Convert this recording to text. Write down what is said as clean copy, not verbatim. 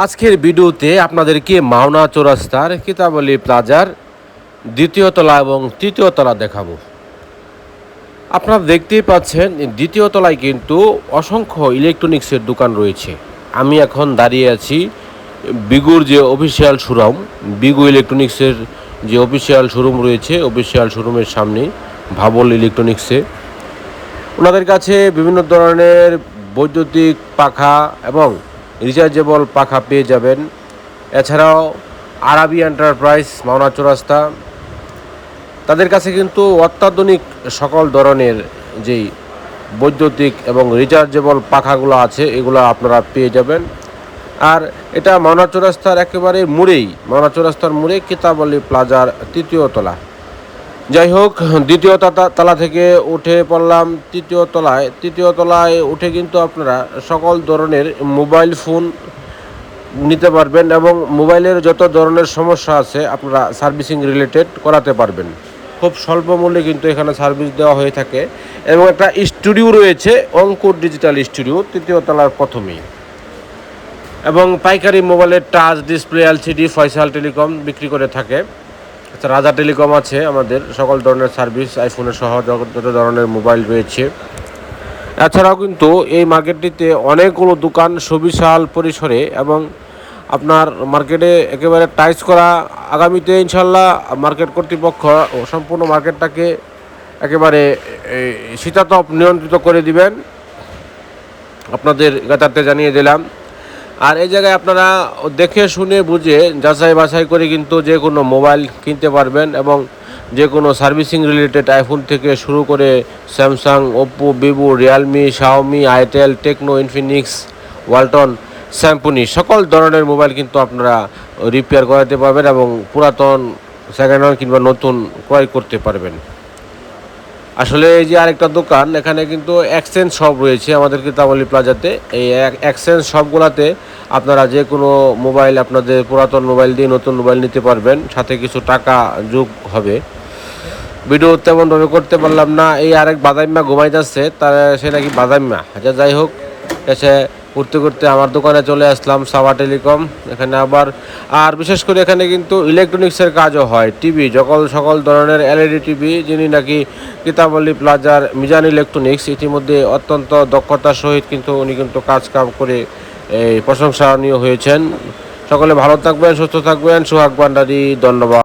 আজকের ভিডিওতে আপনাদেরকে মাওনা চৌরাস্তার কিতাবলী প্লাজার দ্বিতীয় তলা এবং তৃতীয় তলা দেখাবো। আপনারা দেখতেই পাচ্ছেন দ্বিতীয় তলায় কিন্তু অসংখ্য ইলেকট্রনিক্সের দোকান রয়েছে। আমি এখন দাঁড়িয়ে আছি বিগুর যে অফিসিয়াল শোরুম, বিগু ইলেকট্রনিক্সের যে অফিসিয়াল শোরুম রয়েছে, অফিসিয়াল শোরুমের সামনে ভাবল ইলেকট্রনিক্সে। ওনাদের কাছে বিভিন্ন ধরনের বৈদ্যুতিক পাখা এবং রিচার্জেবল পাখা পেয়ে যাবেন। এছাড়াও আরবি এন্টারপ্রাইজ মাওনা চৌরাস্তা, তাদের কাছে কিন্তু অত্যাধুনিক সকল ধরনের যেই বৈদ্যুতিক এবং রিচার্জেবল পাখাগুলো আছে এগুলো আপনারা পেয়ে যাবেন। আর এটা মাওনা চৌরাস্তার একেবারে মোড়েই, মাওনা চৌরাস্তার মোড়ে কিতাবলী প্লাজার তৃতীয় তলা। যাই হোক, দ্বিতীয় তলা থেকে উঠে পড়লাম তৃতীয় তলায়। তৃতীয় তলায় উঠে কিন্তু আপনারা সকল ধরনের মোবাইল ফোন নিতে পারবেন এবং মোবাইলের যত ধরনের সমস্যা আছে আপনারা সার্ভিসিং রিলেটেড করাতে পারবেন। খুব স্বল্প মূল্যে কিন্তু এখানে সার্ভিস দেওয়া হয়ে থাকে এবং একটা স্টুডিও রয়েছে, অঙ্কুর ডিজিটাল স্টুডিও, তৃতীয় তলার প্রথমেই। এবং পাইকারি মোবাইলের touch display LCD Faisal telecom বিক্রি করে থাকে। রাজা টেলিকম আছে, আমাদের সকল ধরনের সার্ভিস আইফোনের সহ যত ধরনের মোবাইল রয়েছে। এছাড়াও কিন্তু এই মার্কেটটিতে অনেকগুলো দোকান সুবিশাল পরিসরে এবং আপনার মার্কেটে একেবারে টাইস করা। আগামীতে ইনশাল্লাহ মার্কেট কর্তৃপক্ষ সম্পূর্ণ মার্কেটটাকে একেবারে শীতাতপ নিয়ন্ত্রিত করে দিবেন, আপনাদের জ্ঞাতার্থে জানিয়ে দিলাম। আর এই জায়গায় আপনারা দেখে শুনে বুঝে যাচাই বাছাই করে কিন্তু যে কোনো মোবাইল কিনতে পারবেন এবং যে কোনো সার্ভিসিং রিলেটেড আইফোন থেকে শুরু করে Samsung, Oppo, Vivo, Realme, Xiaomi, itel, Tecno, Infinix, Walton, Samsung সকল ধরনের মোবাইল কিন্তু আপনারা রিপেয়ার করাতে পারবেন এবং পুরাতন, সেকেন্ড হ্যান্ড কিংবা নতুন ক্রয় করতে পারবেন। আসলে এই যে আরেকটা দোকান, এখানে কিন্তু এক্সচেঞ্জ শপ রয়েছে আমাদের কিতাবলী প্লাজাতে। এই এক্সচেঞ্জ শপগুলোতে আপনারা যে কোনো মোবাইল, আপনাদের পুরাতন মোবাইল দিয়ে নতুন মোবাইল নিতে পারবেন, সাথে কিছু টাকা যোগ হবে। ভিডিও তেমনভাবে করতে পারলাম না, এই আরেক বাদাইম্মা ঘুমাই যাচ্ছে, তার সে নাকি বাদাইম্মা। আচ্ছা যাই হোক, এসে ঘুরতে ঘুরতে আমার দোকানে চলে আসলাম, সাবা টেলিকম। এখানে আবার আর বিশেষ করে এখানে কিন্তু ইলেকট্রনিক্সের কাজও হয়, টিভি, সকল ধরনের এলইডি টিভি, যিনি নাকি কিতাবলী প্লাজার মিজান ইলেকট্রনিক্স, ইতিমধ্যে অত্যন্ত দক্ষতার সহিত কিন্তু উনি কিন্তু কাম করে এই প্রশংসনীয় হয়েছেন। সকলে ভালো থাকবেন, সুস্থ থাকবেন। সোহাগ ভান্ডারী, ধন্যবাদ।